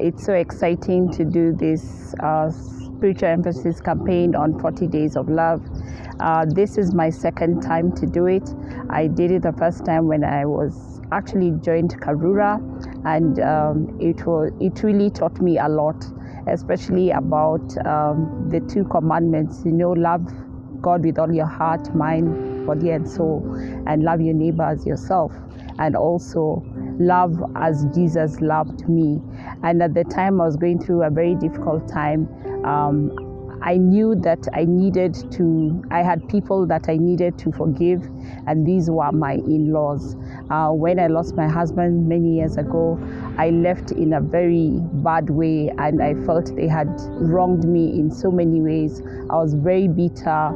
It's so exciting to do this spiritual emphasis campaign on 40 Days of Love. This is my second time to do it. I did it the first time when I was actually joined Karura, and it really taught me a lot, especially about the two commandments. Love God with all your heart, mind, body, and soul, and love your neighbor as yourself, and also love as Jesus loved me. And at the time I was going through a very difficult time. I knew that I had people that I needed to forgive, and these were my in-laws. When I lost my husband many years ago, I left in a very bad way, and I felt they had wronged me in so many ways. I was very bitter,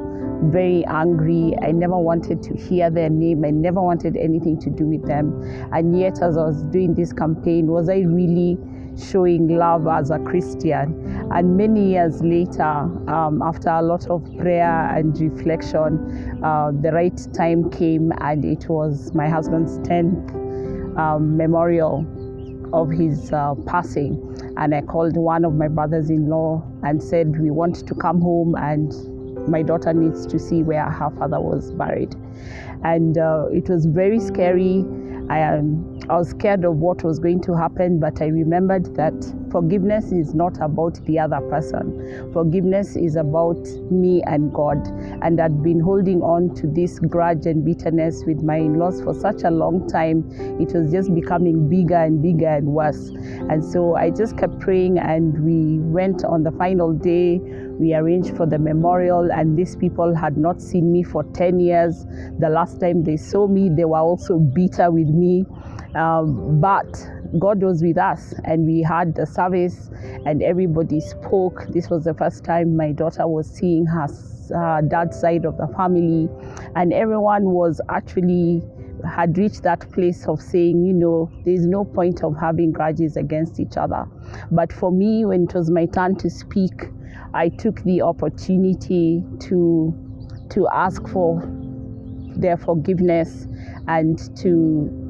very angry. I never wanted to hear their name. I never wanted anything to do with them. And yet, as I was doing this campaign, was I really showing love as a Christian? And many years later, after a lot of prayer and reflection, the right time came, and it was my husband's 10th memorial of his passing. And I called one of my brothers-in-law and said, we want to come home, and my daughter needs to see where her father was buried. And it was very scary. I was scared of what was going to happen, but I remembered that forgiveness is not about the other person. Forgiveness is about me and God. And I'd been holding on to this grudge and bitterness with my in-laws for such a long time. It was just becoming bigger and bigger and worse. And so I just kept praying, and we went on the final day. We arranged for the memorial, and these people had not seen me for 10 years. The last time they saw me, they were also bitter with me. But God was with us, and we had the service, and everybody spoke. This was the first time my daughter was seeing her dad's side of the family, and everyone was actually had reached that place of saying, there's no point of having grudges against each other. But for me, when it was my turn to speak, I took the opportunity to ask for their forgiveness and to,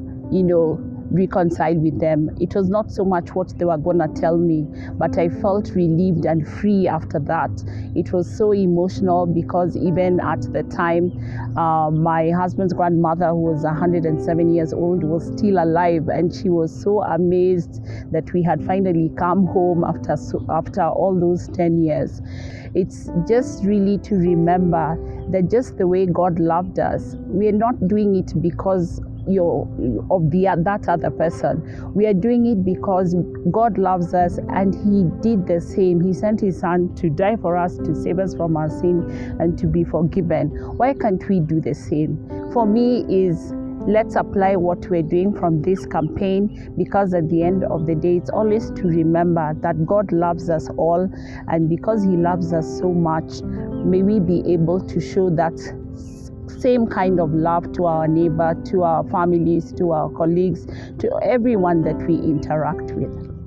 reconcile with them. It was not so much what they were going to tell me, but I felt relieved and free after that. It was so emotional because even at the time, my husband's grandmother, who was 107 years old, was still alive, and she was so amazed that we had finally come home after all those 10 years. It's just really to remember that just the way God loved us, we're not doing it because of that other person. We are doing it because God loves us, and He did the same. He sent His Son to die for us, to save us from our sin and to be forgiven. Why can't we do the same? For me, is let's apply what we're doing from this campaign, because at the end of the day, it's always to remember that God loves us all, and because He loves us so much, may we be able to show that same kind of love to our neighbor, to our families, to our colleagues, to everyone that we interact with.